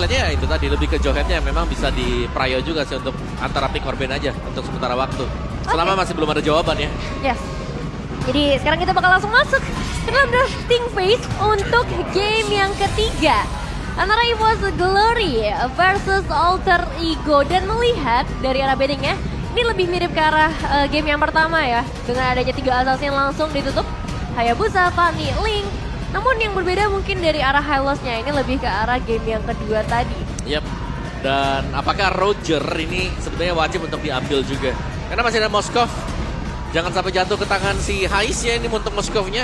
Ya itu tadi lebih ke Jowheadnya memang bisa di prio juga sih untuk antara pick or ban aja untuk sementara waktu. Selama masih belum ada jawaban ya. Yes. Jadi sekarang kita bakal langsung masuk ke dalam drafting phase untuk game yang ketiga. Antara EVOS Glory versus Alter Ego. Dan melihat dari arah bandingnya, ini lebih mirip ke arah game yang pertama ya. Dengan adanya 3 assassin langsung ditutup. Hayabusa, Fanny, Link. Namun yang berbeda mungkin dari arah Hylos-nya ini lebih ke arah game yang kedua tadi. Yap. Dan apakah Roger ini sebenarnya wajib untuk diambil juga? Karena masih ada Moskov. Jangan sampai jatuh ke tangan si Hais ya ini untuk Moskovnya.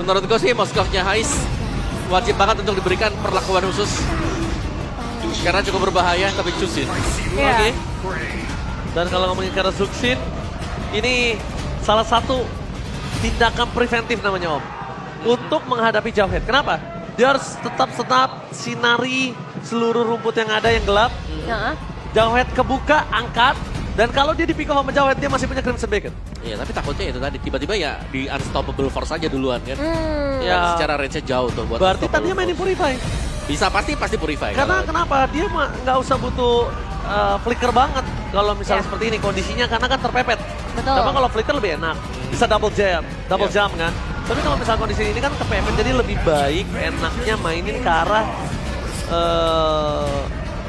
Menurut gue sih Moskovnya Hais wajib banget untuk diberikan perlakuan khusus. Karena cukup berbahaya tapi Chusin. Yeah. Oke. Dan kalau ngomongin karena Zuxin, ini salah satu tindakan preventif namanya Om. Untuk menghadapi Jowhead. Kenapa? Dia harus tetap sinari seluruh rumput yang ada yang gelap. Jowhead kebuka, angkat. Dan kalau dia di pick off sama Jowhead, dia masih punya Crimson Beacon. Iya, tapi takutnya itu tadi tiba-tiba ya di unstoppable force aja duluan kan. Ya. Secara range-nya jauh tuh buat Berarti unstoppable tadinya mainin force. Purify. Bisa pasti Purify. Karena kenapa? Dia nggak usah butuh flicker banget. Kalau misalnya seperti ini kondisinya karena kan terpepet. Betul. Tapi kalau flicker lebih enak. Bisa double jump kan. Tapi kalau misalnya kondisi ini kan kepepet, jadi lebih baik enaknya mainin ke arah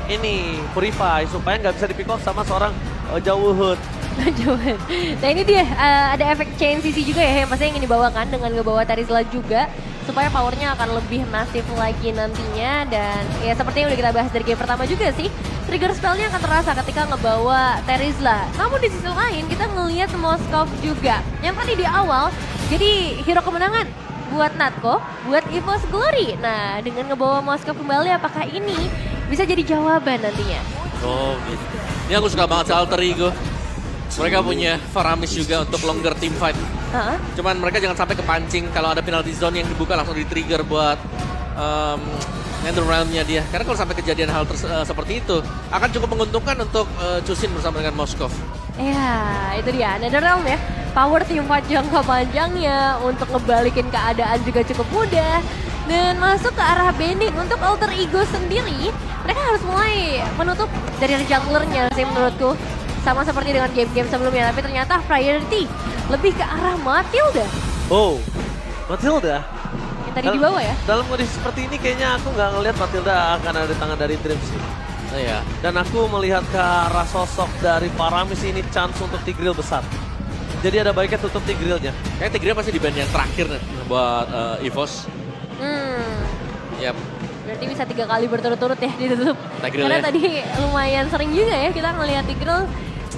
ini Purify supaya nggak bisa di pick off sama seorang Jowhead. Nah ini dia ada efek chain CC juga ya yang pasti ingin dibawakan dengan ngebawa Tarizla juga supaya powernya akan lebih masif lagi nantinya. Dan ya seperti yang udah kita bahas dari game pertama juga sih, trigger spellnya akan terasa ketika ngebawa Tarizla. Namun di sisi lain kita ngelihat Moskov juga yang tadi di awal jadi hero kemenangan buat Natko, buat EVOS Glory. Nah dengan ngebawa Moskov kembali apakah ini bisa jadi jawaban nantinya? Oh gitu. Ini aku suka banget Alter Ego. Mereka punya Faramis juga untuk longer team fight. Cuman mereka jangan sampai kepancing kalau ada penalty zone yang dibuka langsung di-trigger buat Nether Realm-nya dia. Karena kalau sampai kejadian hal seperti itu akan cukup menguntungkan untuk Chusin bersama dengan Moskov. Ya itu dia Nether Realm ya. Power team fight jangka panjangnya untuk ngebalikin keadaan juga cukup mudah. Dan masuk ke arah bending untuk Alter Ego sendiri, mereka harus mulai menutup dari junglernya sih menurutku. Sama seperti dengan game-game sebelumnya, tapi ternyata priority lebih ke arah Matilda. Oh, Matilda? Yang tadi di bawah ya? Dalam kondisi seperti ini kayaknya aku nggak ngelihat Matilda akan ada di tangan dari Dream sih. Nah, ya. Dan aku melihat ke arah sosok dari Faramis ini chance untuk Tigreal besar. Jadi ada baiknya tutup Tigrealnya. Kayaknya Tigreal pasti di band yang terakhir nih buat EVOS. Yap. Berarti bisa 3 kali berturut-turut ya ditutup. Tigreal Karena ya. tadi lumayan sering juga ya kita ngelihat Tigreal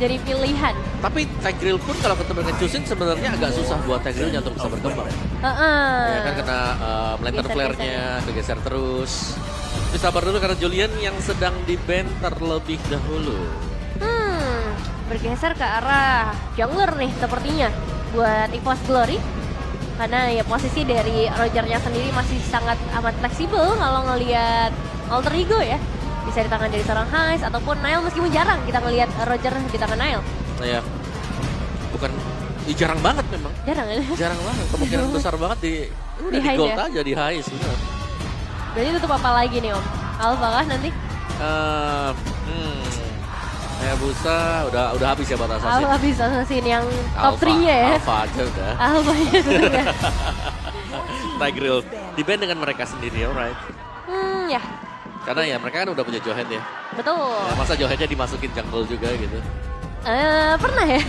jadi pilihan. Tapi Tigreal pun kalau ketemu dengan Chusin sebenarnya agak susah buat Tigrealnya untuk bisa berkembang. Ya kan kena lantern flare-nya, kegeser terus. Tapi sabar dulu karena Julian yang sedang di-ban terlebih dahulu. Bergeser ke arah jungler nih sepertinya buat EVOS Glory. Karena ya posisi dari Rogernya sendiri masih sangat amat fleksibel kalau ngelihat Alter Ego ya. Bisa di tangan dari seorang Hais ataupun Nile meskipun jarang kita ngelihat Roger di tangan Nile. Nah ya, bukan, jarang banget memang. Jarang ya? Jarang banget, kemungkinan besar banget di Hais gold ya? aja, di Hais. Bener. Berarti tutup apa lagi nih Om? Alpha kah nanti? Hayabusa udah habis ya buat Assassin. Alpha habis Assassin yang top 3-nya ya? Alpha aja udah. Alpha ya sudah. Tigreal di-ban dengan mereka sendiri, alright. Ya. Karena ya mereka kan udah punya Jowhead ya. Betul. Ya, masa Jowheadnya dimasukin jungle juga gitu. Pernah ya?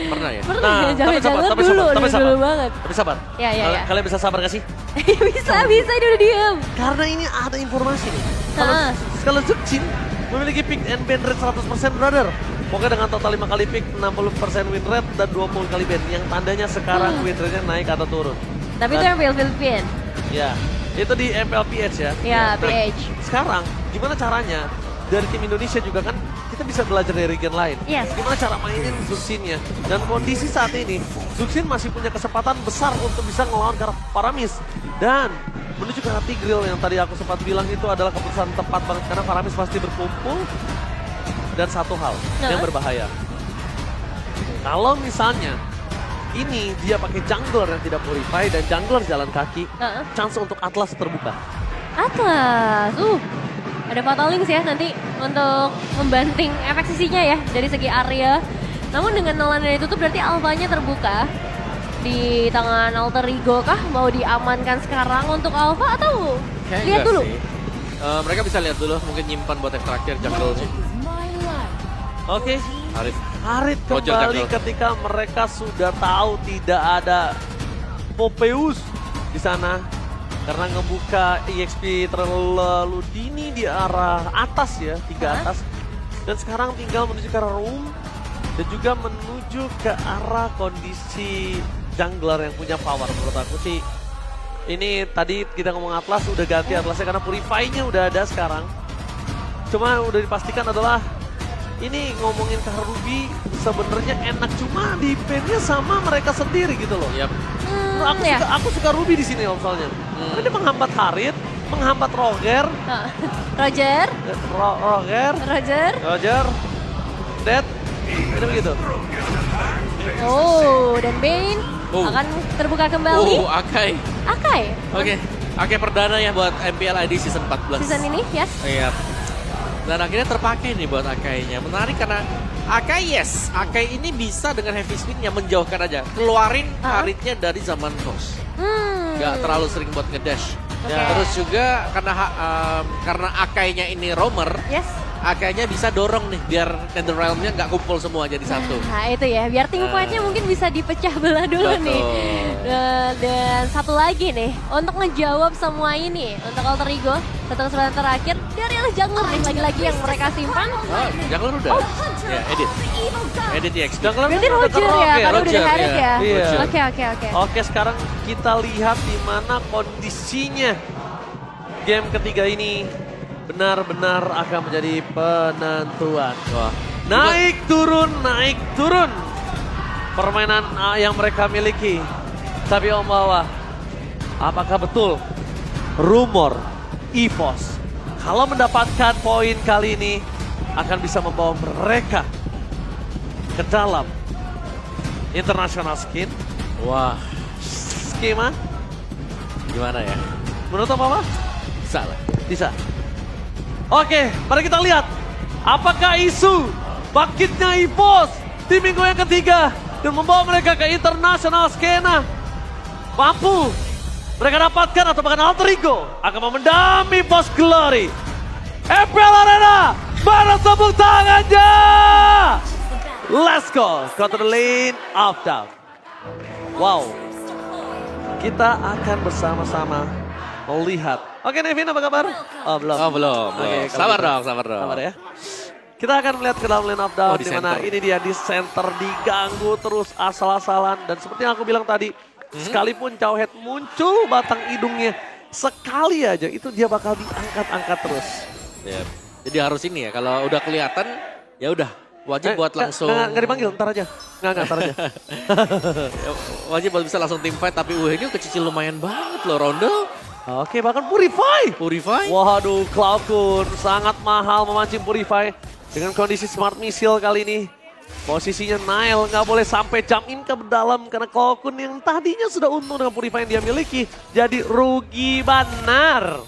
Pernah ya? Pernah ya, tapi sabar, jangan tapi dulu, sabar, tapi sabar. dulu banget. Tapi sabar. Ya. Kalian bisa sabar gak sih? bisa, ini udah diem. Karena ini ada informasi nih. Kalau Zuxin memiliki pick and ban rate 100% brother. Pokoknya dengan total 5 kali pick, 60% win rate, dan 20 kali ban. Yang tandanya sekarang win rate-nya naik atau turun. Tapi itu yang Philippine. Ya, itu di MPLPH ya. Ya, Nah, PH. sekarang gimana caranya dari tim Indonesia juga kan kita bisa belajar dari region lain. Yes. Gimana cara mainin Zuxinnya. Dan kondisi saat ini, Zuxin masih punya kesempatan besar untuk bisa ngelawan ke arah Faramis. Dan menuju ke arah Tigreal yang tadi aku sempat bilang itu adalah keputusan tepat banget. Karena Faramis pasti berkumpul. Dan satu hal yang berbahaya. Kalau misalnya ini dia pakai jungler yang tidak purify dan jungler jalan kaki, chance untuk Atlas terbuka. Atlas, ada Fatal Links ya nanti untuk membanting efek sisinya ya dari segi area. Namun dengan Nolan yang ditutup berarti alfanya terbuka di tangan Alter Ego kah? Mau diamankan sekarang untuk alpha atau lihat dulu? Mereka bisa lihat dulu, mungkin nyimpan buat yang terakhir jungle-nya. Oke. Harit Roger kembali jungle. ketika mereka sudah tahu tidak ada Popeus di sana. Karena ngebuka EXP terlalu dini di arah atas ya, 3 atas. Dan sekarang tinggal menuju ke arah room. Dan juga menuju ke arah kondisi jungler yang punya power. Menurut aku sih, ini tadi kita ngomong Atlas, udah ganti Atlasnya karena Purify-nya udah ada sekarang. Cuma udah dipastikan adalah, ini ngomongin ke Ruby sebenarnya enak, cuma defense-nya sama mereka sendiri gitu loh. Yap. Aku suka Ruby di sini soalnya. Karena dia menghambat Harit, menghambat Roger. Roger. Dead. Ini begitu. Dan Bane akan terbuka kembali. Akai. Oke. Akai perdana ya buat MPL ID season 14. Season ini, yes. Iya. Dan akhirnya terpakai nih buat Akainya. Menarik karena Akai ini bisa dengan heavy spinnya menjauhkan aja. Keluarin Haritnya dari zaman Cross. Gak terlalu sering buat ngedash. Terus juga karena Akainya ini roamer. Yes. Akainya bisa dorong nih biar Netherrealm-nya nggak kumpul semua jadi satu. Nah itu ya, biar team fight-nya mungkin bisa dipecah belah dulu nih. Dan satu lagi nih, untuk ngejawab semua ini, untuk Alter Ego, satu kesempatan terakhir, dari jungler nih, lagi-lagi yang mereka simpan. Jungler udah. Ya, edit EX. Jungler berarti Roger ya, karena udah Harit ya. Iya. Oke, sekarang kita lihat di mana kondisinya game ketiga ini. Benar-benar akan menjadi penentuan. Wah. Naik turun. Permainan yang mereka miliki. Tapi Om Bawa, apakah betul rumor EVOS kalau mendapatkan poin kali ini akan bisa membawa mereka ke dalam international skin? Wah. Skema? Gimana ya? Menurut Om Bawa? Bisa lah. Bisa. Oke, mari kita lihat apakah isu bangkitnya EVOS di minggu yang ketiga dan membawa mereka ke international skena mampu mereka dapatkan atau bahkan Alter Ego akan memendami Boss Glory. FPL Arena, mana tepuk tangannya? Let's go to the lane of doubt. Wow, kita akan bersama-sama melihat. Oke Nevin, apa kabar? Oh belum. Oke, sabar dong. Sabar ya. Kita akan melihat ke dalam lane of down, di mana ini dia di center diganggu terus asal-asalan. Dan seperti yang aku bilang tadi, sekalipun Jauhead muncul batang hidungnya sekali aja, itu dia bakal diangkat-angkat terus. Yep. Jadi harus ini ya, kalau udah kelihatan ya udah wajib buat langsung. Nggak dipanggil, ntar aja. Ntar aja. Wajib buat bisa langsung team fight, tapi ini kecicil lumayan banget loh Rondo. Oke, bahkan Purify. Waduh, Cloud9 sangat mahal memancing Purify. Dengan kondisi Smart Missile kali ini. Posisinya Nile nggak boleh sampai jump in ke dalam. Karena Cloud9 yang tadinya sudah untung dengan Purify yang dia miliki. Jadi rugi benar.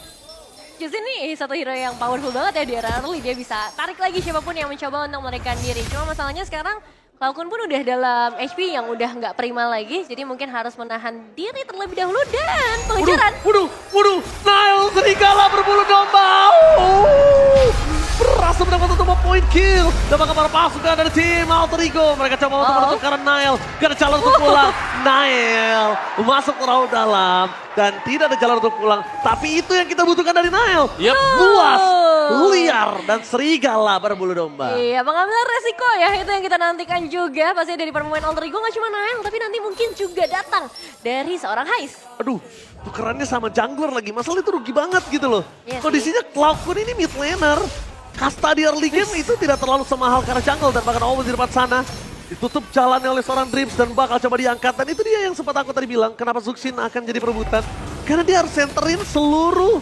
Jus ini satu hero yang powerful banget ya di era early. Dia bisa tarik lagi siapapun yang mencoba untuk melarikan diri. Cuma masalahnya sekarang Cloud9 pun udah dalam HP yang udah nggak prima lagi. Jadi mungkin harus menahan diri terlebih dahulu dan pengejaran. Waduh, Nile serigala berbulu domba. Berhasil mendapatkan satu poin kill. Dan para pasukan dari tim Alter Ego. Mereka coba untuk menutup karena Nile. Gak ada jalan untuk pulang. Nile masuk terlalu dalam. Dan tidak ada jalan untuk pulang. Tapi itu yang kita butuhkan dari Nile. Luas, liar, dan serigala berbulu domba. Iya, mengambil resiko ya. Itu yang kita nantikan juga. Pasti dari permainan Alter Ego gak cuma Nile. Tapi nanti mungkin juga datang dari seorang Hais. Aduh, tukerannya sama jungler lagi. Masalah itu rugi banget gitu loh. Yes, kondisinya Cloud9 ini mid laner. Kasta di early game itu tidak terlalu semahal karena jungle dan bahkan Owens di depan sana. Ditutup jalannya oleh seorang Dreams dan bakal coba diangkat. Dan itu dia yang sempat aku tadi bilang kenapa Zuxin akan jadi perebutan. Karena dia harus centerin seluruh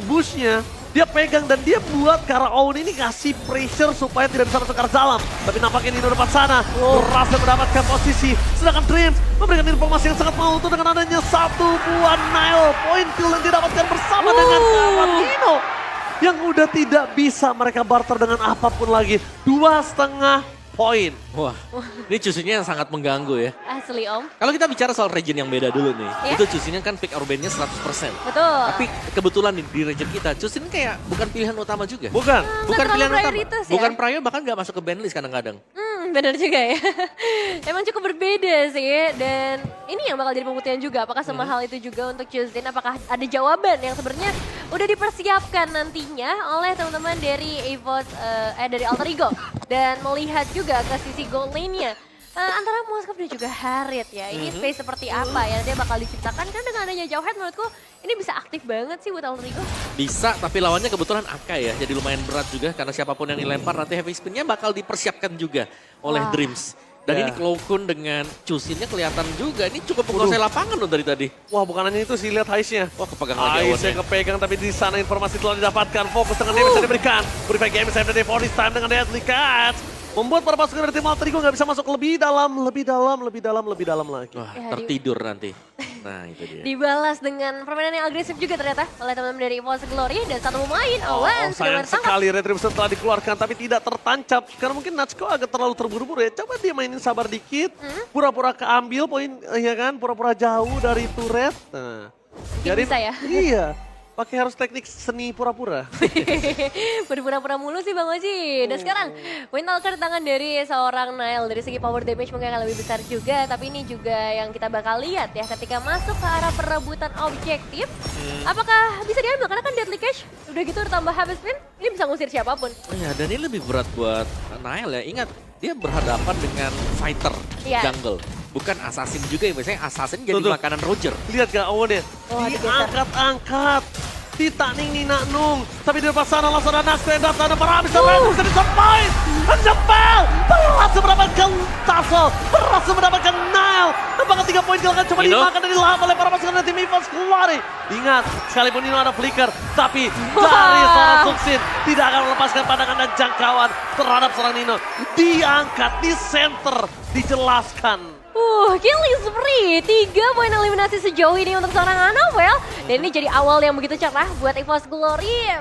bushnya Dia pegang dan dia buat Karaoun ini kasih pressure supaya tidak bisa masuk ke arah dalam. Tapi nampaknya Nino depan sana, berhasil mendapatkan posisi. Sedangkan Dreams memberikan informasi yang sangat malutu dengan adanya satu buah Nile. Point kill yang didapatkan bersama dengan kawan Nino. Yang udah tidak bisa mereka barter dengan apapun lagi. 2,5 poin. Wah, ini cusinya yang sangat mengganggu ya. Asli Om. Kalau kita bicara soal region yang beda dulu nih, Iya. itu cusinya kan pick urbannya 100%. Betul. Tapi kebetulan di region kita, cusin kayak bukan pilihan utama juga. Bukan. Bukan terlalu pilihan utama. prioritas ya? Bukan prio bahkan nggak masuk ke ban list kadang-kadang. Benar juga ya. Emang cukup berbeda sih. Dan ini yang bakal jadi pembuktian juga. Apakah semahal itu juga untuk Justin? Apakah ada jawaban yang sebenarnya udah dipersiapkan nantinya oleh teman-teman dari EVOS, dari Alter Ego. Dan melihat juga ke sisi goal lane-nya. Antara Moskov dan juga Harit ya. Ini space seperti apa ya dia bakal diciptakan. Kan dengan adanya Jauhead menurutku ini bisa aktif banget sih buat Alter Ego. Bisa, tapi lawannya kebetulan Aka ya. Jadi lumayan berat juga karena siapapun yang dilempar nanti heavy spin-nya bakal dipersiapkan juga oleh Wah. Dreams. Dan Ya. ini Cloakun dengan Cusinnya kelihatan juga. Ini cukup menguasai lapangan loh dari tadi. Wah bukan hanya itu sih, lihat Haisnya. Wah kepegang lagi Haisnya awannya. kepegang tapi di sana informasi telah didapatkan. Fokus dengan damage yang diberikan. Purify game save dari for this time dengan Deadly Cats. Membuat para pasukan dari tim Alter Ego nggak bisa masuk lebih dalam lagi. Wah Ya, tertidur nanti. Nah itu dia. Dibalas dengan permainan yang agresif juga ternyata oleh teman-teman dari EVOS Glory dan satu pemain Owen sudah Sayang tertangkap. sekali Retribution telah dikeluarkan tapi tidak tertancap. Karena mungkin Natsuko agak terlalu terburu-buru ya. Coba dia mainin sabar dikit. Pura-pura keambil poin, ya kan. Pura-pura jauh dari turret. Nah, jadi bisa ya? Iya. Pakai harus teknik seni pura-pura. Berpura-pura mulu sih Bang Oji. Dan sekarang win talker tangan dari seorang Nile. Dari segi power damage mungkin akan lebih besar juga. Tapi ini juga yang kita bakal lihat ya ketika masuk ke arah perebutan objektif. Apakah bisa diambil? Karena kan Deadly Cash udah gitu ditambah habis spin. Ini bisa ngusir siapapun. Oh ya, dan ini lebih berat buat Nile ya. Ingat, dia berhadapan dengan fighter Iya. jungle. Bukan assassin juga ya, biasanya assassin jadi Tuh, tuh. makanan Roger. Lihat gak Owen ya? Oh, digeser. Diangkat-angkat. Titaning Nina Nung. Tapi di depan sana langsung ada Naxx yang datang. Ada para bisa bisa disampai. Jempel. Berhasil mendapatkan Tassel. Berhasil mendapatkan Nile. Nampaknya 3 poin akan coba Nino. dimakan dan dilahap oleh para pasukan dari tim EVOS Glory. Ingat, sekalipun Nino ada flicker. Tapi dari seorang Suxin tidak akan melepaskan pandangan dan jangkauan terhadap seorang Nino. Diangkat, di center, dijelaskan. Killing spree, 3 poin eliminasi sejauh ini untuk seorang Anovel. Dan ini jadi awal yang begitu cerah buat EVOS Glory.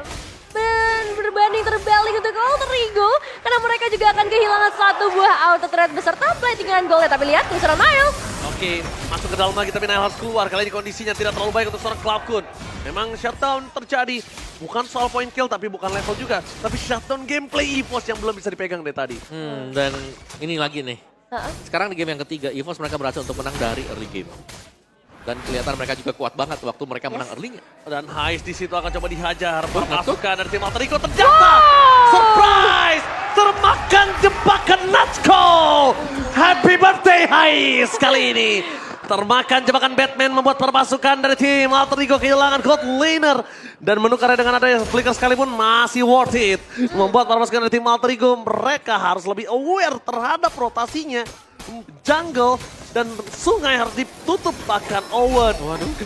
Dan berbanding terbalik untuk Alter Ego. Karena mereka juga akan kehilangan satu buah auto threat beserta platingan golnya. Tapi lihat, seorang Nile. Oke, masuk ke dalam lagi tapi Nile harus keluar. Kali ini kondisinya tidak terlalu baik untuk seorang Cloudkun. Memang shutdown terjadi. Bukan soal point kill tapi bukan level juga. Tapi shutdown gameplay EVOS yang belum bisa dipegang dari tadi. Dan ini lagi nih. Sekarang di game yang ketiga, EVOS mereka berhasil untuk menang dari early game. Dan kelihatan mereka juga kuat banget waktu mereka menang early-nya. Dan Hais di situ akan coba dihajar. Masuk. Pasukan dari tim Alter Ego ternyata surprise! Termakan jebakan Natsuko! Happy birthday Hais kali ini! Termakan jebakan Batman membuat perpasukan dari tim Alter Ego kehilangan God Laner. Dan menukarnya dengan adanya flicker sekalipun masih worth it. Membuat perpasukan dari tim Alter Ego mereka harus lebih aware terhadap rotasinya. Jungle dan sungai harus ditutup bahkan Owen.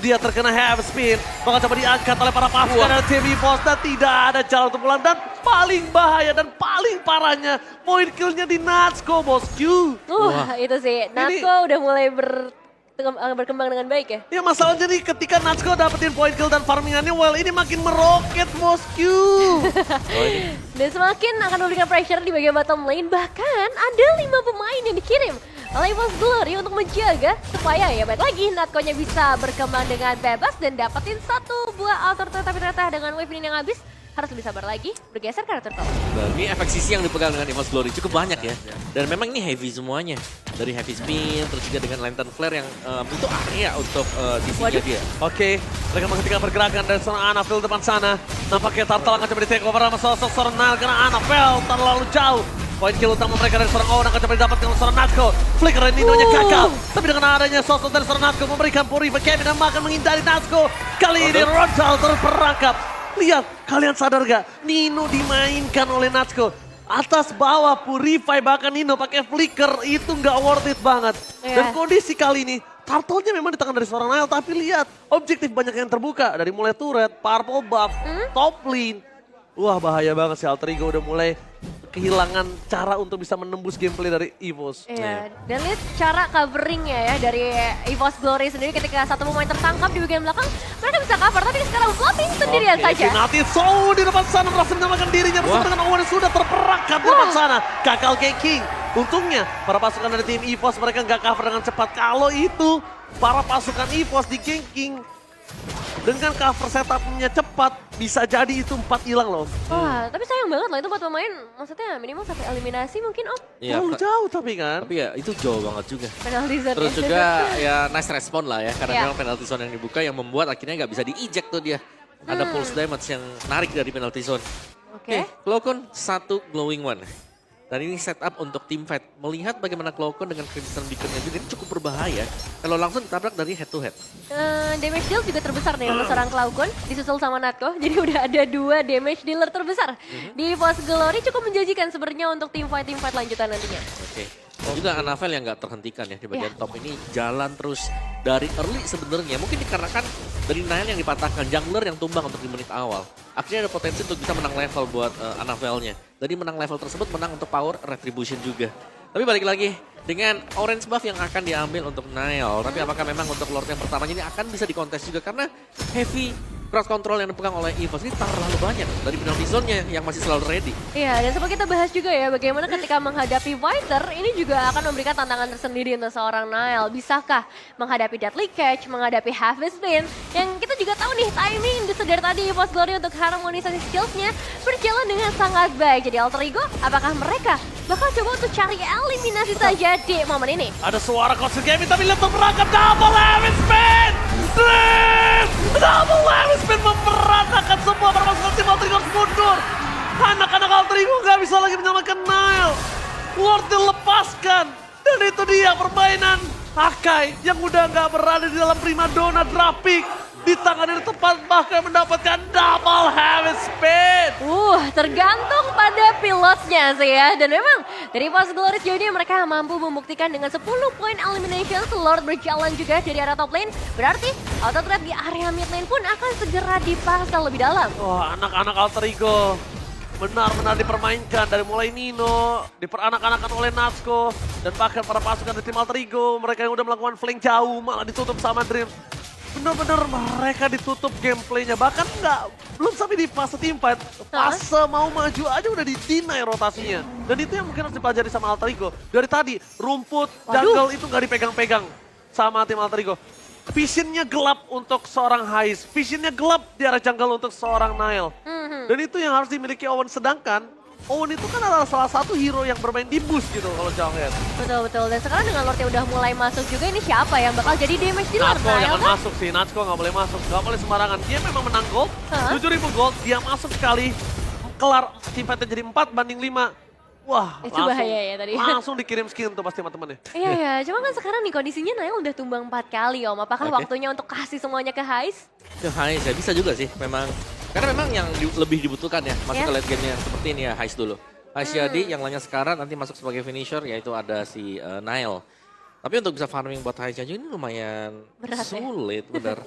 Dia terkena heavy spin. Bakal coba diangkat oleh para pasukan dari tim EVOS dan tidak ada jalan untuk pulang. Dan paling bahaya dan paling parahnya point killnya di Natsuko bosku. Itu sih. Natsuko udah mulai berkembang dengan baik ya. Ya masalahnya nih ketika Natsuko dapetin point kill dan farmingannya well ini makin meroket bosku. Dan semakin akan memberikan pressure di bagian bottom lane. Bahkan ada 5 pemain yang dikirim oleh EVOS Glory untuk menjaga supaya ya baik lagi Natsuko-nya bisa berkembang dengan bebas dan dapetin satu buah auto turtle. Tapi ternyata dengan wave ini yang habis harus lebih sabar lagi bergeser ke arah turtle. Dan ini efek sisi yang dipegang dengan EVOS Glory cukup banyak ya. Dan memang ini heavy semuanya. Dari heavy spin, terus juga dengan lantern flare yang itu area untuk sisinya dia. Oke, mereka menghentikan pergerakan dari seorang Anafel depan sana. Nampaknya Turtle akan coba di take over sama sosok seorang Nile karena Anafel terlalu jauh. Poin kill utama mereka dari seorang Owen akan coba didapatkan oleh seorang Natsuko. Flicker dari Nino-nya gagal. Tapi dengan adanya sosok dari seorang Natsuko memberikan Purify Kevin dan makan menghindari Natsuko. Kali ini Rodal terperangkap. Lihat, kalian sadar gak? Nino dimainkan oleh Natsuko. Atas bawah Purify bahkan Nino pakai flicker itu nggak worth it banget. Dan kondisi kali ini Turtle-nya memang di tangan dari seorang Nile tapi lihat objektif banyak yang terbuka dari mulai turret, purple buff, top lane, Wah bahaya banget sih, Alter Ego udah mulai kehilangan cara untuk bisa menembus gameplay dari EVOS. Iya, dan lihat cara coveringnya ya dari EVOS Glory sendiri ketika satu pemain tertangkap di bagian belakang, mereka bisa cover, tapi sekarang floating sendirian saja. Finati di depan sana berhasil menyelamatkan dirinya bersama dengan Owen yang sudah terperangkap di depan sana. Gagal King. Untungnya para pasukan dari tim EVOS mereka nggak cover dengan cepat. Kalau itu para pasukan EVOS di King dengan cover setupnya cepat, bisa jadi itu 4 hilang loh. Wah, tapi sayang banget loh itu buat pemain, maksudnya minimal sampai eliminasi mungkin Om. Iya, Terlalu jauh tapi kan. Tapi ya itu jauh banget juga. Penalti zone. Terus juga ya nice respon lah ya, karena Iya. memang penalty zone yang dibuka yang membuat akhirnya nggak bisa di-eject tuh dia. Ada pulse damage yang narik dari penalty zone. Oke. Cloakon 1 glowing one. Dan ini setup untuk team fight. Melihat bagaimana Cloakon dengan Crimson Beacon-nya ini cukup berbahaya kalau langsung ditabrak dari head to head. Damage deal juga terbesar nih untuk seorang Cloakon, disusul sama Natko. Jadi udah ada 2 damage dealer terbesar di EVOS Glory, cukup menjanjikan sebenarnya untuk team fight lanjutan nantinya. Oke. Juga Anavel yang nggak terhentikan ya di bagian top ini jalan terus dari early sebenarnya. Mungkin dikarenakan dari Nile yang dipatahkan, jungler yang tumbang untuk di menit awal. Akhirnya ada potensi untuk bisa menang level buat Anavelnya. Jadi menang level tersebut menang untuk power retribution juga. Tapi balik lagi dengan orange buff yang akan diambil untuk Nile. Tapi apakah memang untuk Lord yang pertamanya ini akan bisa dikontes juga karena heavy cross control yang dipegang oleh EVOS ini terlalu banyak dari penalty zone-nya yang masih selalu ready. Iya, dan seperti kita bahas juga ya, bagaimana ketika menghadapi Fighter, ini juga akan memberikan tantangan tersendiri untuk seorang Nile. Bisakah menghadapi Deadly Catch, menghadapi Harvest Spin, yang kita juga tahu nih timing dari tadi EVOS Glory untuk harmonisasi skills-nya berjalan dengan sangat baik. Jadi Alter Ego, apakah mereka bakal coba untuk cari eliminasi saja di momen ini? Ada suara Coach Gaming tapi lihat merangkap double heavy spin! Double heavy spin memberantakan semua para pasukan tim Alter Ego harus mundur. Anak-anak Alter Ego nggak bisa lagi menyelamatkan Nile. Lord dilepaskan. Dan itu dia permainan Hakai yang udah nggak berada di dalam primadona Drapik. Di tangan yang tepat bahkan mendapatkan double heavy spin. Tergantung pada pilotnya sih ya. Dan memang dari EVOS Glory sejauh ini mereka mampu membuktikan dengan 10 poin elimination. Lord berjalan juga dari arah top lane. Berarti auto trap di area mid lane pun akan segera dipasang lebih dalam. Wah, anak-anak Alter Ego benar-benar dipermainkan dari mulai Nino, diperanak-anakan oleh Natsko, dan bahkan para pasukan dari tim Alter Ego, mereka yang udah melakukan flank jauh malah ditutup sama Dreams. Benar-benar mereka ditutup gameplaynya, bahkan belum sampai di fase team fight, fase mau maju aja udah di-deny rotasinya. Dan itu yang mungkin harus dipelajari sama Alter Ego. Dari tadi, rumput, jungle itu nggak dipegang-pegang sama tim Alter Ego. Visionnya gelap untuk seorang Hais, visionnya gelap di arah jungle untuk seorang Nile. Dan itu yang harus dimiliki Owen, sedangkan Owen itu kan adalah salah satu hero yang bermain di boost gitu kalau Jonghead. Betul. Dan sekarang dengan Lord yang udah mulai masuk juga, ini siapa yang bakal jadi damage dealer? Natsko jangan masuk sih, Natsko nggak boleh masuk, nggak boleh sembarangan. Dia memang menang gold, 7.000 gold, dia masuk sekali, kelar team fight-nya jadi 4-5. Wah, itu bahaya ya tadi. Langsung dikirim skin tuh pasti teman-temannya. Iya, cuma kan sekarang nih kondisinya Nile udah tumbang 4 kali Om. Apakah waktunya untuk kasih semuanya ke Hais? Ke Hais ya bisa juga sih memang. Karena memang yang lebih dibutuhkan ya masuk ke late game-nya seperti ini ya Hais dulu. Hais jadi yang lainnya sekarang nanti masuk sebagai finisher yaitu ada si Nile. Tapi untuk bisa farming buat Hais aja ini lumayan berat, sulit bener.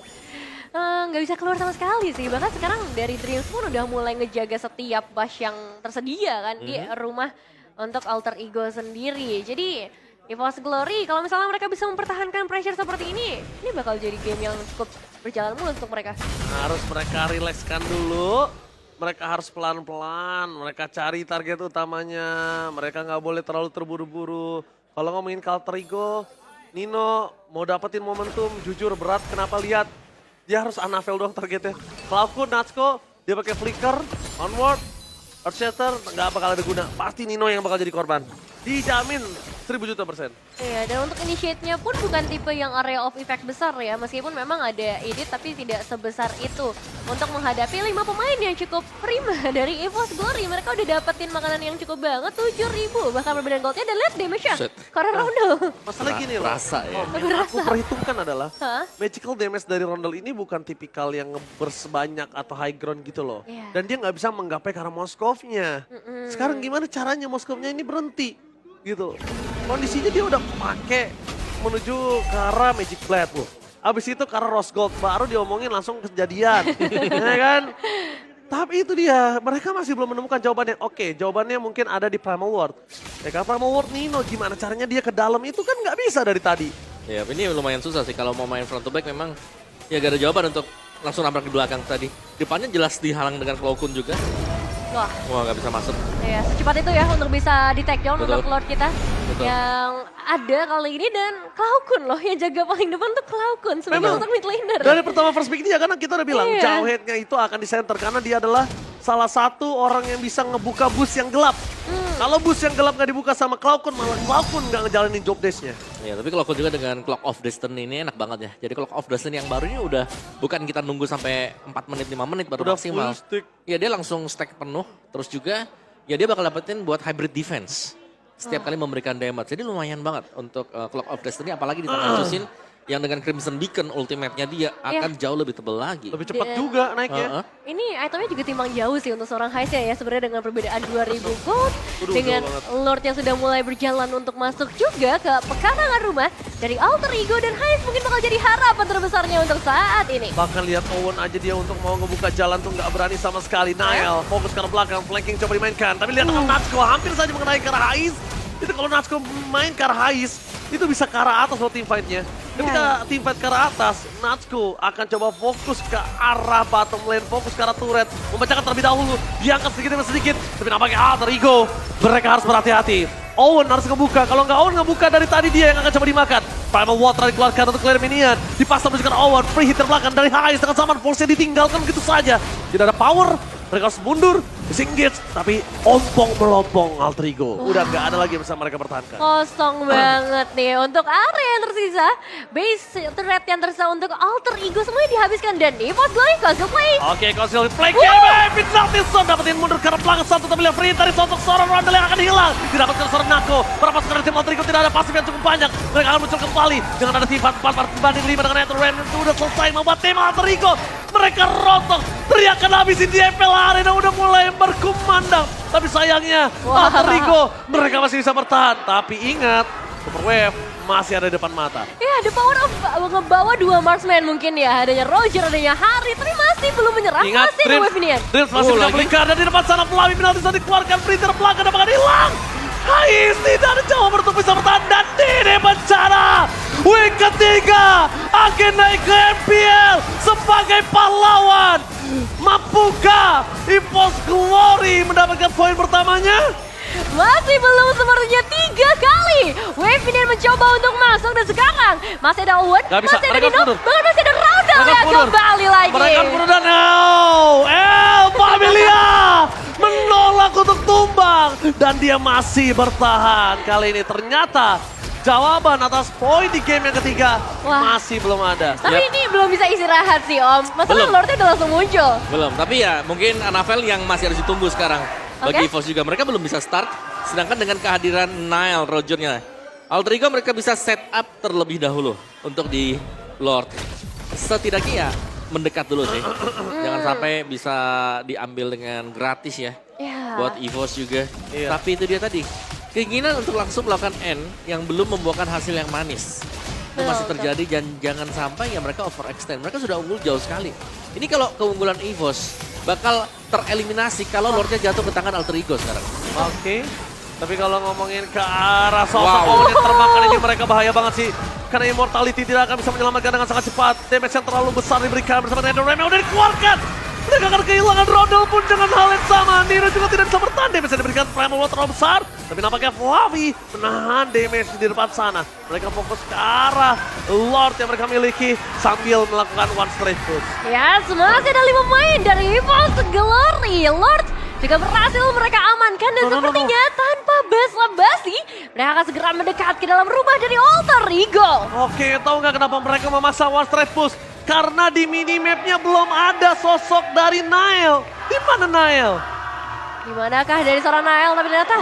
Nggak bisa keluar sama sekali sih. Bahkan sekarang dari Dreams pun udah mulai ngejaga setiap bash yang tersedia kan di rumah untuk Alter Ego sendiri. Jadi EVOS Glory kalau misalnya mereka bisa mempertahankan pressure seperti ini bakal jadi game yang cukup berjalan mulus untuk mereka. Harus mereka rilekskan dulu. Mereka harus pelan-pelan, mereka cari target utamanya. Mereka nggak boleh terlalu terburu-buru. Kalau ngomongin Alter Ego, Nino mau dapetin momentum, jujur berat. Kenapa lihat? Dia harus Anavel doang targetnya. Cloudku, Natsko, dia pakai flicker, onward, Earthshatter, nggak bakal ada guna. Pasti Nino yang bakal jadi korban. Dijamin 1000 juta %. Iya, dan untuk initiate-nya pun bukan tipe yang area of effect besar ya. Meskipun memang ada edit tapi tidak sebesar itu. Untuk menghadapi 5 pemain yang cukup prima dari EVOS Glory. Mereka udah dapetin makanan yang cukup banget, 7.000. Bahkan perbedaan goldnya dan lihat damage-nya. Korea Roundel. Masalah gini loh, Rasa ya. yang aku perhitungkan adalah magical damage dari Roundel ini bukan tipikal yang nge-burst banyak atau high ground gitu loh. Dan dia nggak bisa menggapai karena Moskovnya. Sekarang gimana caranya Moskovnya ini berhenti? Gitu. Kondisinya dia udah pakai menuju ke arah Magic Blade loh. Abis itu ke arah Rose Gold baru diomongin langsung kejadian. Ya kan? Tapi itu dia, mereka masih belum menemukan jawabannya. Oke, jawabannya mungkin ada di Primal Ward. Ya kan, Primal Ward Nino gimana caranya dia ke dalam itu kan nggak bisa dari tadi. Ya ini lumayan susah sih kalau mau main front to back memang ya gak ada jawaban untuk langsung nabrak di belakang tadi. Depannya jelas dihalang dengan Claw Kun juga. Wah gak bisa masuk. Ya, secepat itu ya untuk bisa di take down Betul. untuk Lord kita. Betul. Yang ada kali ini dan Claw Kun loh yang jaga paling depan tuh Claw Kun sebagai Memang. untuk mid laner. Dari pertama first pick dia karena kita udah bilang Iya. Jawhead-nya itu akan di center karena dia adalah salah satu orang yang bisa ngebuka bus yang gelap. Kalau bus yang gelap nggak dibuka sama Claw Kun, malah Claw Kun nggak ngejalanin job desk-nya. Ya tapi Claw Kun juga dengan Clock of Destiny ini enak banget ya. Jadi Clock of Destiny yang baru ini udah bukan kita nunggu sampai 4 menit 5 menit baru Udah maksimal. full stick. Ya dia langsung stack penuh terus juga ya dia bakal dapetin buat hybrid defense. Setiap kali memberikan damage. Jadi lumayan banget untuk Clock of Destiny apalagi ditambah Chusin yang dengan Crimson Beacon ultimate-nya dia akan jauh lebih tebal lagi. Lebih cepat Dan- juga naiknya. Ini itemnya juga timbang jauh sih untuk seorang Heist ya sebenarnya dengan perbedaan 2000 gold. Waduh, Dengan jauh banget. Lord yang sudah mulai berjalan untuk masuk juga ke pekarangan rumah dari Alter Ego dan Heist mungkin bakal jadi harapan terbesarnya untuk saat ini. Bahkan lihat Owen aja dia untuk mau ngebuka jalan tuh nggak berani sama sekali. Nile fokus ke arah belakang, flanking coba dimainkan. Tapi lihat Natsuko hampir saja mengenai ke arah Hais. Itu kalau Natsuko main ke arah Hais, itu bisa ke arah atas loh teamfight-nya. Ketika teamfight ke arah atas, Natsuko akan coba fokus ke arah bottom lane, fokus ke arah turret. Membacakan terlebih dahulu, diangkat sedikit demi sedikit. Tapi nampaknya Alter Ego, mereka harus berhati-hati. Owen harus ngebuka, kalau nggak Owen ngebuka dari tadi dia yang akan coba dimakan. Primal Water dikeluarkan untuk clear minion. Dipaksa menunjukkan Owen, free hit terbelakang dari Hais dengan saman force-nya ditinggalkan begitu saja. Tidak ada power, mereka harus mundur, disengage, tapi ompong melompong Alter Ego. Udah nggak ada lagi yang bisa mereka pertahankan. Kosong banget nih untuk area yang tersisa. Base turret yang tersisa untuk Alter Ego semuanya dihabiskan dan Evos Glory Cosmo Play. Oke, Konsil play game, Pinalti Zone dapetin mundur ke arah belakang satu, tapi lihat free dari sosok seorang Rondel yang akan hilang. Didapatkan seorang Nako, berapa sekarang tim Alter Ego tidak ada pasif yang cukup banyak. Mereka akan muncul kembali dengan ada tim 4 banding 5 dengan Ether Ram itu udah selesai membuat tim Alter Ego. Mereka rontok, teriakan habisin di FPL Arena udah mulai berkumandang. Tapi sayangnya Alter Ego mereka masih bisa bertahan. Tapi ingat, Super Wave masih ada di depan mata. Ya, the power of ngebawa dua marksman mungkin ya. Adanya Roger, adanya Hari, tapi masih belum menyerah. Ingat, Masih ada wave ini. Dreams masih bisa beli karena di depan sana Pelawi penalti saat dikeluarkan, Freezer belakang dan bakal hilang. Hais tidak ada jauh untuk bisa bertahan dan ini bencana. Week ketiga akan naik ke MPL sebagai pahlawan. Mampukah Evos Glory mendapatkan poin pertamanya? Masih belum sepertinya 3 kali. Wave ini mencoba untuk masuk dan sekarang masih ada Owen, Gak bisa, masih ada mereka Nino, mundur. bahkan masih ada Raudal Mereka yang mundur. kembali lagi. Mereka mundur dan El Familia menolak untuk tumbang dan dia masih bertahan. Kali ini ternyata jawaban atas poin di game yang ketiga Wah. masih belum ada. Tapi ini belum bisa istirahat sih Om. Masalah Belum. Lordnya udah langsung muncul. Belum, tapi ya mungkin Anavel yang masih harus ditunggu sekarang. Bagi Oke. EVOS juga, mereka belum bisa start. Sedangkan dengan kehadiran Nile, Rogernya, Alter Ego mereka bisa set up terlebih dahulu untuk di Lord. Setidaknya ya mendekat dulu sih. Jangan sampai bisa diambil dengan gratis ya. Ya. Buat EVOS juga. Iya. Tapi itu dia tadi, keinginan untuk langsung melakukan N yang belum membuahkan hasil yang manis. Itu masih Betul. terjadi dan jangan sampai ya mereka overextend. Mereka sudah unggul jauh sekali. Ini kalau keunggulan EVOS bakal tereliminasi kalau Lordnya jatuh ke tangan Alter Ego sekarang. Oke. Tapi kalau ngomongin ke arah sosok Wow. Owen yang termakan ini mereka bahaya banget sih. Karena Immortality tidak akan bisa menyelamatkan dengan sangat cepat. Damage yang terlalu besar diberikan bersama Nether Ram yang udah dikeluarkan. Mereka akan kehilangan Rodel pun dengan hal yang sama. Nino juga tidak bisa bertahan. Damage yang diberikan Primal Water terlalu besar. Tapi nampaknya Flavi menahan damage di depan sana. Mereka fokus ke arah Lord yang mereka miliki sambil melakukan one straight push. Ya, masih ada 5 main dari Evos Glory. Lord juga berhasil mereka amankan dan No. sepertinya tanpa basa-basi mereka akan segera mendekat ke dalam rumah dari Alter Ego. Oke, tahu nggak kenapa mereka memasang one straight push? Karena di minimapnya belum ada sosok dari Nile. Di mana Nile? Dimanakah dari seorang Nile tapi ternyata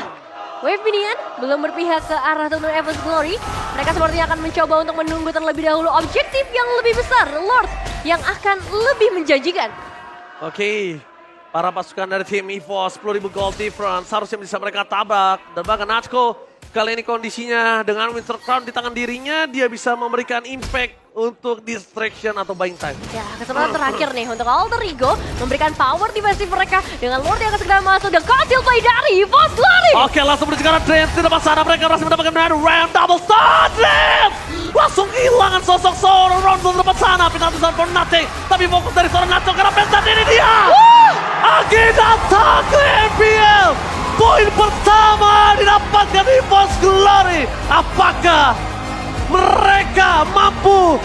Wave Minion belum berpihak ke arah Tunnel Evos Glory. Mereka sepertinya akan mencoba untuk menunggu terlebih dahulu objektif yang lebih besar, Lord, yang akan lebih menjanjikan. Oke, para pasukan dari tim EVOS 10.000 gold difference harusnya bisa mereka tabrak. Dan bahkan Natsuko Kali ini kondisinya dengan Winter Crown di tangan dirinya, dia bisa memberikan impact untuk distraction atau buying time. Ya, kesempatan terakhir nih untuk Alter Ego memberikan power defensif mereka dengan Lord yang akan segera masuk dan conceal play dari EVOS Glory. Oke, langsung menuju ke arah Drain. Di depan sana mereka berhasil mendapatkan round double stun. Langsung kehilangan sosok seorang Ronzo di depan sana. Penalti zone for nothing. Tapi fokus dari seorang Nacho karena penalti ini dia. Agi datang ke MPL. Poin pertama didapatkan EVOS Glory. Apakah mereka mampu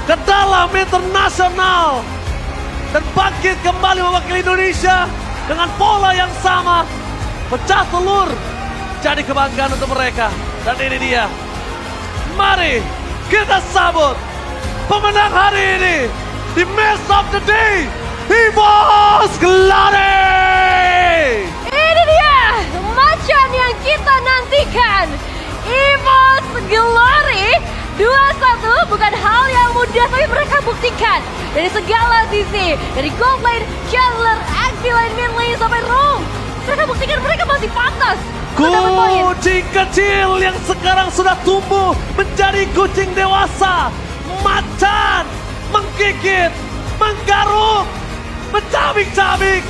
ke dalam internasional dan bangkit kembali mewakili Indonesia dengan pola yang sama, pecah telur jadi kebanggaan untuk mereka. Dan ini dia, mari kita sambut pemenang hari ini di Match of the Day, EVOS Glory. Ini dia macan yang kita nantikan, EVOS Glory 2-1 bukan hal yang mudah, tapi mereka buktikan dari segala sisi, dari gold lane, Chandler, XP lane, mid lane, sampai roam. Mereka buktikan mereka masih pantas untuk dapat poin. Kucing kecil yang sekarang sudah tumbuh menjadi kucing dewasa. Macan menggigit, menggaruk, mencabik-cabik,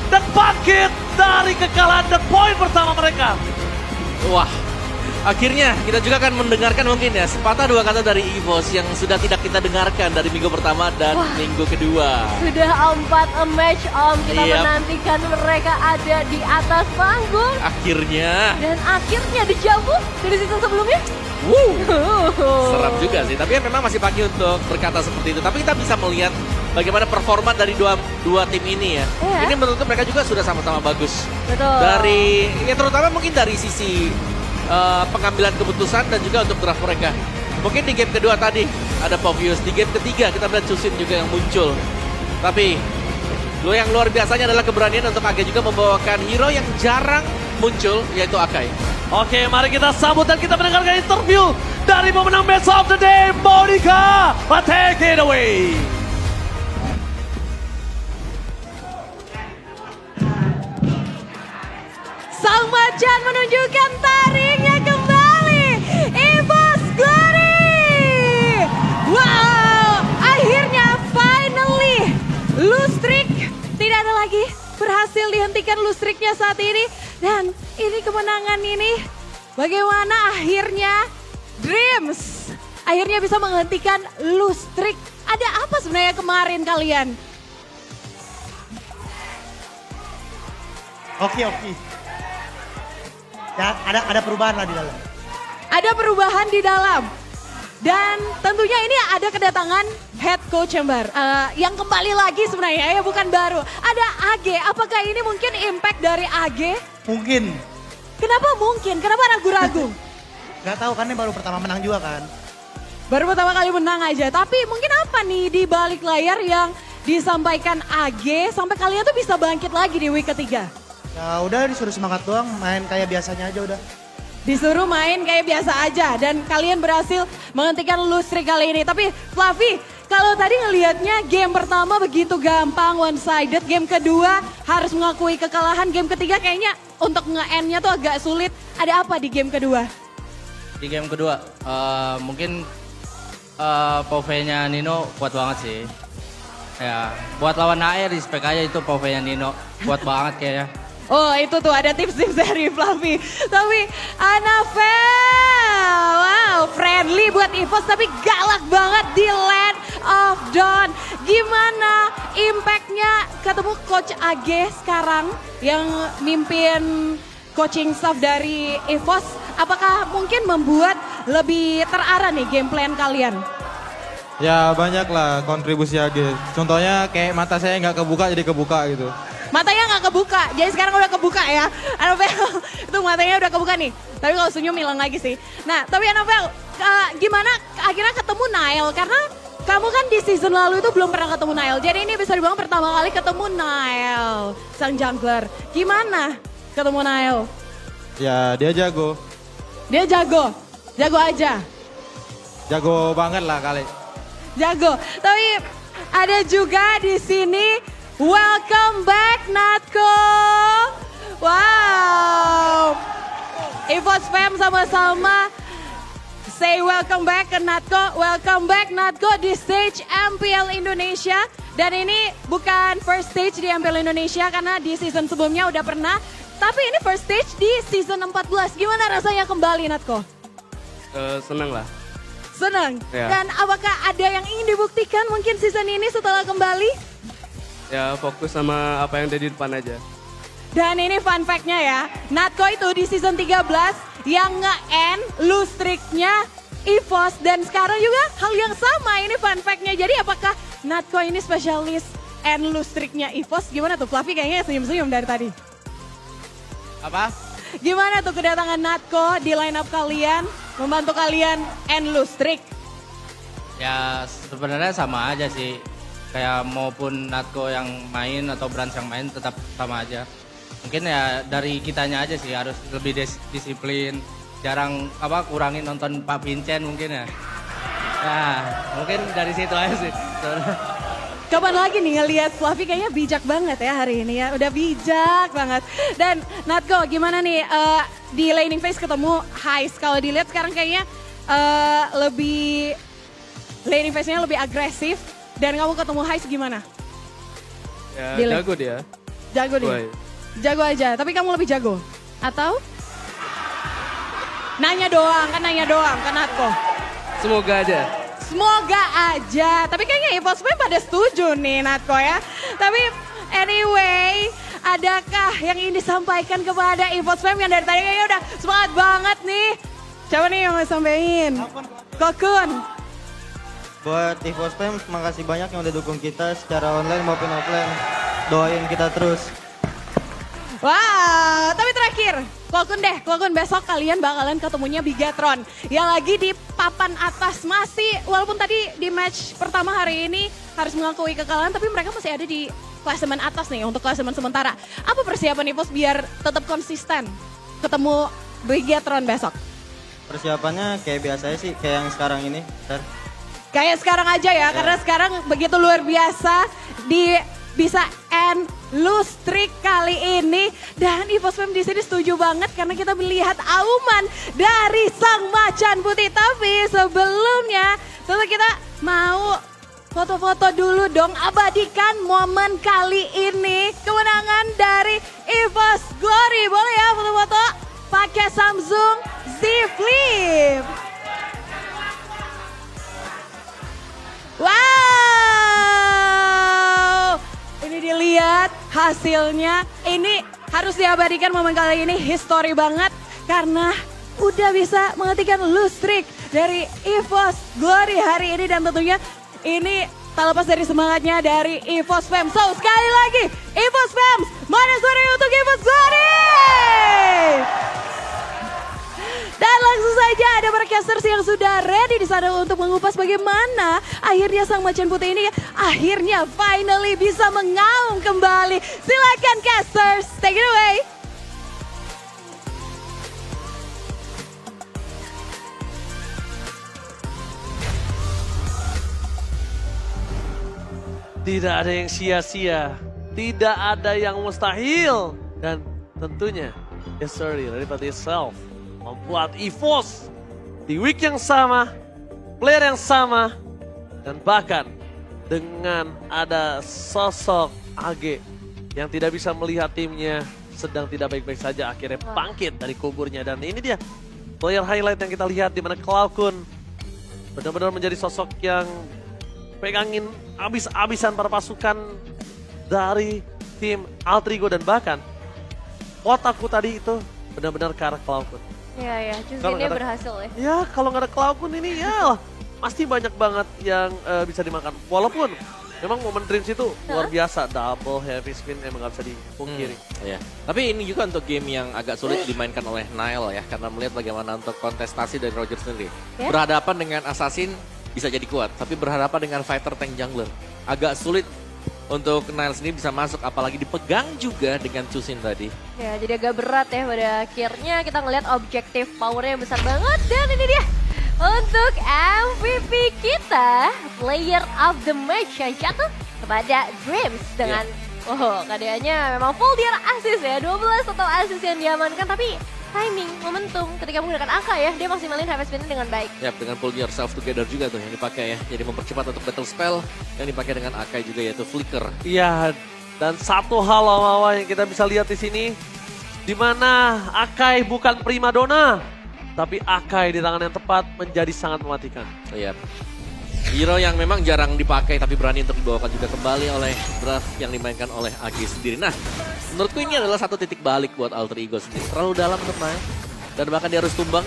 dan bangkit dari kekalahan dan poin pertama mereka. Wah, akhirnya kita juga akan mendengarkan mungkin ya sepatah dua kata dari EVOS yang sudah tidak kita dengarkan dari minggu pertama dan minggu kedua. Sudah 4 match kita menantikan mereka ada di atas panggung. Akhirnya. Dan akhirnya dijauh dari season sebelumnya. Seram juga sih, tapi memang masih pagi untuk berkata seperti itu. Tapi kita bisa melihat bagaimana performa dari dua tim ini ya. Ini menurutku mereka juga sudah sama-sama bagus. Betul. Dari, ya terutama mungkin dari sisi pengambilan keputusan dan juga untuk draft mereka. Mungkin di game kedua tadi ada Povius, di game ketiga kita melihat Chusin juga yang muncul. Tapi yang luar biasanya adalah keberanian untuk Age juga membawakan hero yang jarang muncul, yaitu Akai. Oke, mari kita sambut dan kita mendengarkan interview dari pemenang Match of the Day, Monica. Take it away. Sang macan menunjukkan taringnya kembali. EVOS Glory. Wow, akhirnya finally lose streak tidak ada lagi. Berhasil dihentikan lose streaknya saat ini. Dan ini kemenangan ini bagaimana akhirnya Dreams akhirnya bisa menghentikan lose streak. Ada apa sebenarnya kemarin kalian? Oke. Ya, ada perubahan lah di dalam. Ada perubahan di dalam. Dan tentunya ini ada kedatangan head coach yang kembali lagi sebenarnya ya, bukan baru. Ada AG, apakah ini mungkin impact dari AG? Mungkin. Kenapa mungkin? Kenapa ragu-ragu? Gak tahu kan ini baru pertama menang juga kan. Baru pertama kali menang aja, tapi mungkin apa nih di balik layar yang disampaikan AG sampai kalian tuh bisa bangkit lagi di week ketiga? Ya udah disuruh semangat doang, main kayak biasanya aja udah. Disuruh main kayak biasa aja dan kalian berhasil menghentikan lose streak kali ini. Tapi Fluffy, kalau tadi ngelihatnya game pertama begitu gampang, one sided, game kedua harus mengakui kekalahan, game ketiga kayaknya untuk nge-end-nya tuh agak sulit. Ada apa di game kedua? Di game kedua, mungkin POV-nya Nino kuat banget sih. Ya, buat lawan AE respect aja itu POV-nya Nino, kuat banget kayaknya. Oh itu tuh ada tips-tips dari Fluffy. Tapi Anafel, wow friendly buat EVOS tapi galak banget di Land of Dawn. Gimana impactnya ketemu Coach AG sekarang yang mimpin coaching staff dari EVOS? Apakah mungkin membuat lebih terarah nih game plan kalian? Ya banyak lah kontribusi AG. Contohnya kayak mata saya nggak kebuka jadi kebuka gitu. Matanya nggak kebuka, jadi sekarang udah kebuka ya. Anafel, itu matanya udah kebuka nih. Tapi kalau senyum hilang lagi sih. Nah, tapi Anafel, gimana akhirnya ketemu Nail? Karena kamu kan di season lalu itu belum pernah ketemu Nail. Jadi ini bisa dibilang pertama kali ketemu Nail, sang jungler. Gimana ketemu Nail? Ya dia jago. Dia jago aja. Jago banget lah kali. Jago, tapi ada juga di sini. Welcome back Natko. Wow. EVOS Fam sama-sama say welcome back ke Natco. Welcome back Natco di stage MPL Indonesia. Dan ini bukan first stage di MPL Indonesia karena di season sebelumnya udah pernah. Tapi ini first stage di season 14. Gimana rasanya kembali Natco? Seneng lah. Senang. Ya. Dan apakah ada yang ingin dibuktikan mungkin season ini setelah kembali? Ya fokus sama apa yang ada di depan aja. Dan ini fun fact-nya ya, Natco itu di season 13 yang nge-end lose streak-nya EVOS. Dan sekarang juga hal yang sama, ini fun fact-nya. Jadi apakah Natco ini spesialis end lose streak-nya EVOS? Gimana tuh? Fluffy kayaknya senyum-senyum dari tadi. Apa? Gimana tuh kedatangan Natco di line up kalian, membantu kalian end lose streak? Ya sebenarnya sama aja sih. Kayak maupun Natco yang main atau Brans yang main tetap sama aja. Mungkin ya dari kitanya aja sih harus lebih disiplin. Jarang kurangin nonton Pak Vincent mungkin ya. Nah mungkin dari situ aja sih. Kapan lagi nih ngelihat Fluffy kayaknya bijak banget ya hari ini ya. Udah bijak banget. Dan Natco gimana nih di laning phase ketemu Heist. Kalau dilihat sekarang kayaknya lebih laning phase-nya lebih agresif. Dan kamu ketemu Heist gimana? Ya Dile. jago dia. Jago dia? Boy. Jago aja, tapi kamu lebih jago? Atau? Nanya doang kan Natco. Semoga aja. Semoga aja. Tapi kayaknya EVOS Fam pada setuju nih Natco ya. Tapi anyway, adakah yang ingin disampaikan kepada EVOS Fam yang dari tadi kayaknya udah semangat banget nih. Siapa nih yang mau sampein? Kokun. Buat EVOS Fam, makasih banyak yang udah dukung kita secara online maupun offline. Doain kita terus. Wah, tapi terakhir, Kokun besok kalian bakalan ketemunya Bigatron. Yang lagi di papan atas masih, walaupun tadi di match pertama hari ini harus mengakui kekalahan, tapi mereka masih ada di klasemen atas nih untuk klasemen sementara. Apa persiapan EVOS biar tetap konsisten ketemu Bigatron besok? Persiapannya kayak biasa sih, kayak yang sekarang ini. Ntar. Kayak sekarang aja ya, karena sekarang begitu luar biasa bisa end lose streak kali ini. Dan EVOS Fam di sini setuju banget karena kita melihat auman dari Sang Macan Putih. Tapi sebelumnya tentu kita mau foto-foto dulu dong, abadikan momen kali ini. Kemenangan dari EVOS Glory. Boleh ya foto-foto pakai Samsung Z Flip. Wow, ini dilihat hasilnya. Ini harus diabadikan momen kali ini, history banget. Karena udah bisa menghentikan lose streak dari EVOS Glory hari ini. Dan tentunya ini tak lepas dari semangatnya dari EVOS Fam. So sekali lagi, EVOS Fam, mana suara untuk EVOS Glory? Dan langsung saja ada para casters yang sudah ready di sana untuk mengupas bagaimana akhirnya Sang Macan Putih ini akhirnya finally bisa mengaum kembali. Silakan casters, take it away. Tidak ada yang sia-sia, tidak ada yang mustahil. Dan tentunya, history daripada itself membuat EVOS di week yang sama, player yang sama, dan bahkan dengan ada sosok AG yang tidak bisa melihat timnya sedang tidak baik-baik saja, akhirnya bangkit dari kuburnya. Dan ini dia player highlight yang kita lihat di mana Cloudcon benar-benar menjadi sosok yang pegangin abis-abisan para pasukan dari tim Altrigo. Dan bahkan kotaku tadi itu benar-benar ke arah Cloudcon. Iya, Cuzinnya berhasil ya. Ya, kalau nggak ada Cloudcon ini ya pasti banyak banget yang bisa dimakan. Walaupun memang momen Dreams itu luar biasa, double heavy spin emang nggak bisa dipungkiri. Iya. Tapi ini juga untuk game yang agak sulit dimainkan oleh Nile ya, karena melihat bagaimana untuk kontestasi dari Roger sendiri. Ya. Berhadapan dengan Assassin bisa jadi kuat, tapi berhadapan dengan fighter tank jungler agak sulit untuk Nile sendiri bisa masuk, apalagi dipegang juga dengan Cusin tadi. Ya, jadi agak berat ya pada akhirnya kita ngelihat objektif powernya besar banget. Dan ini dia untuk MVP kita, player of the match yang jatuh kepada Dreams dengan KDA-nya memang full dia assist ya, 12 total assist yang diamankan. Tapi timing, momentum. Ketika menggunakan AK ya, dia maksimalin heavy spin dengan baik. Ya, dengan pull yourself together juga tuh yang dipakai ya. Jadi mempercepat untuk battle spell yang dipakai dengan Akai juga yaitu Flicker. Iya, dan satu hal Wawa yang kita bisa lihat di sini, di mana Akai bukan primadona, tapi Akai di tangan yang tepat menjadi sangat mematikan. Iya. Hero yang memang jarang dipakai tapi berani untuk dibawakan juga kembali oleh draft yang dimainkan oleh AG sendiri. Nah, menurutku ini adalah satu titik balik buat Alter Ego sendiri. Terlalu dalam untuk main. Dan bahkan dia harus tumbang.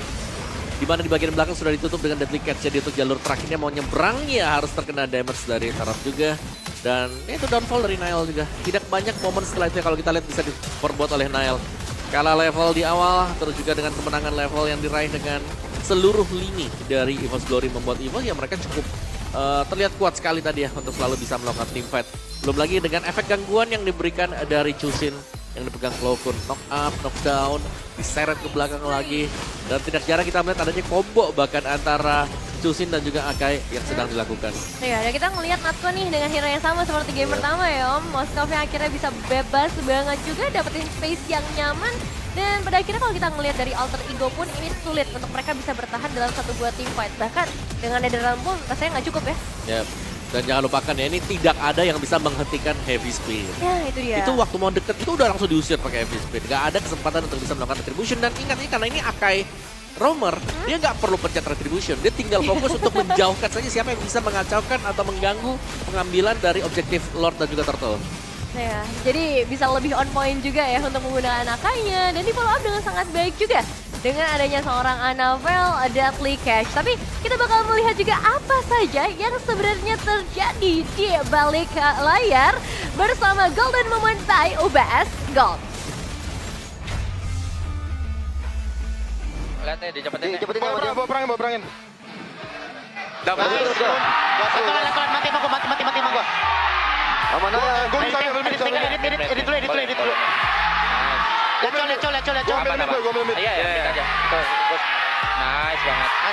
Di mana di bagian belakang sudah ditutup dengan Deadly Catch. Jadi untuk jalur terakhirnya mau nyebrang ya harus terkena damage dari Taraf juga. Dan ya itu downfall dari Nile juga. Tidak banyak momen setelah itu kalau kita lihat bisa diperbuat oleh Nile. Kalah level di awal, terus juga dengan kemenangan level yang diraih dengan seluruh lini dari EVOS Glory membuat EVOS ya mereka cukup terlihat kuat sekali tadi ya untuk selalu bisa melakukan team fight. Belum lagi dengan efek gangguan yang diberikan dari Chusin yang dipegang Cloakun, knock up, knock down, diseret ke belakang lagi. Dan tidak jarang kita melihat adanya combo bahkan antara Chusin dan juga Akai yang sedang dilakukan. Iya, dan kita ngelihat Natko nih dengan hero yang sama seperti game pertama ya Om. Moskov yang akhirnya bisa bebas banget juga dapetin space yang nyaman. Dan pada akhirnya kalau kita ngelihat dari Alter Ego pun ini sulit untuk mereka bisa bertahan dalam satu buah team fight. Bahkan dengan Netherrealm pun rasanya nggak cukup ya. Ya, dan jangan lupakan ya ini tidak ada yang bisa menghentikan heavy speed. Ya itu dia. Itu waktu mau deket itu udah langsung diusir pakai heavy speed. Gak ada kesempatan untuk bisa melakukan retribution. Dan ingat ini karena ini Akai roamer, dia nggak perlu pencet retribution. Dia tinggal fokus untuk menjauhkan saja siapa yang bisa mengacaukan atau mengganggu pengambilan dari objektif Lord dan juga Turtle. Ya, jadi bisa lebih on point juga ya untuk menggunakan Akainya. Dan di follow up dengan sangat baik juga. Dengan adanya seorang Annabelle, Deadly Catch. Tapi kita bakal melihat juga apa saja yang sebenarnya terjadi di balik layar bersama Golden Moment by UBS Gold. Lihat nih, dicepetin. Bawa perangin. Dapat. Mati gua. Aman aja. Gue bisa edit dulu. Lecol. Iya, aja. Nice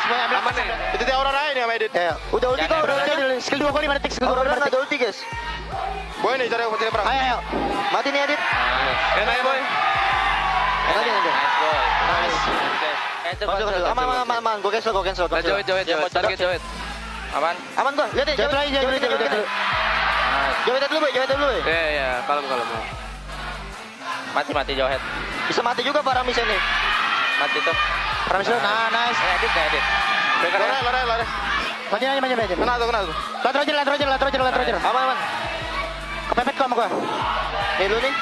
banget. Aman nih. Itu dia Aurora ini sama edit. Udah ulti kok, udah ulti. Skill 2 kali, skill 2 kali. Ada ulti guys. Boy nih, cari perang. Ayo. Mati nih edit. Enak ya boy. Enak aja. Nice boy. Nice. Aman. Gue cancel. Target Joet. Aman. Aman gua. Lihat deh, jawet dulu. Jawet dulu, boy. Iya, kalem. Mati Johet. Bisa mati juga Paramis ini. Mati tuh. Paramis itu, nah nice. Edit. Lari. Maju. Kena tuh. Lat Roger. Aman. Kepepet kok sama gua. Nih dulu nih.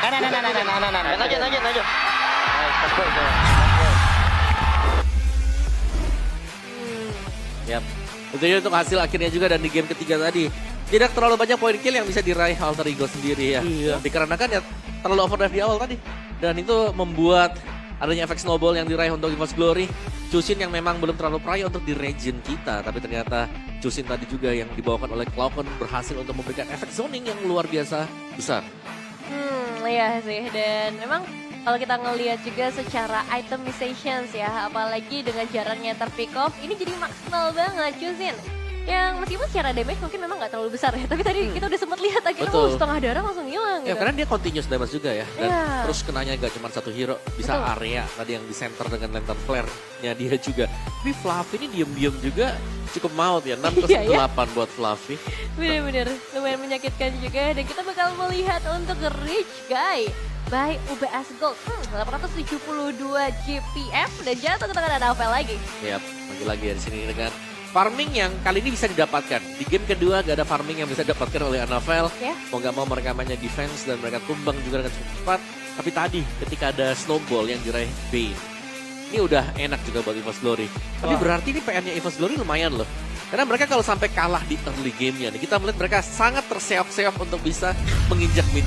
Nah. Aja. Yap. Itu ya untuk hasil akhirnya juga dan di game ketiga tadi. Tidak terlalu banyak poin kill yang bisa diraih Alter Ego sendiri ya. Iya. Dikarenakan ya terlalu overdrive di awal tadi. Dan itu membuat adanya efek snowball yang diraih untuk EVOS Glory. Chusin yang memang belum terlalu praya untuk di region kita. Tapi ternyata Chusin tadi juga yang dibawakan oleh Cloakun berhasil untuk memberikan efek zoning yang luar biasa besar. Iya sih. Dan memang kalau kita ngelihat juga secara itemizations ya, apalagi dengan jaraknya terpick off, ini jadi maksimal banget Chusin. Yang meskipun secara damage mungkin memang nggak terlalu besar ya, tapi tadi kita udah sempat lihat akhirnya setengah darah langsung hilang Ya gitu. karena dia continuous damage juga ya. Dan Iya. terus kenanya gak cuma satu hero, bisa Betul. area tadi yang di center dengan lantern flare-nya dia juga. Tapi Fluffy ini diem-diem juga cukup maut ya, 6 ke Iya, ya. 8 buat Fluffy. Bener-bener lumayan menyakitkan juga. Dan kita bakal melihat untuk Rich Guy by UBS Gold. 872 GPM dan jatuh ke tangan Annabelle lagi. Yap, lagi-lagi ya di sini dengan farming yang kali ini bisa didapatkan. Di game kedua gak ada farming yang bisa didapatkan oleh Annabelle. Ya. Mau gak mau mereka mainnya defense dan mereka tumbang juga dengan cukup cepat. Tapi tadi ketika ada snowball yang diraih Bane, ini udah enak juga buat EVOS Glory. Tapi berarti ini PR-nya EVOS Glory lumayan loh. Karena mereka kalau sampai kalah di early game-nya, kita melihat mereka sangat terseok-seok untuk bisa menginjak mid.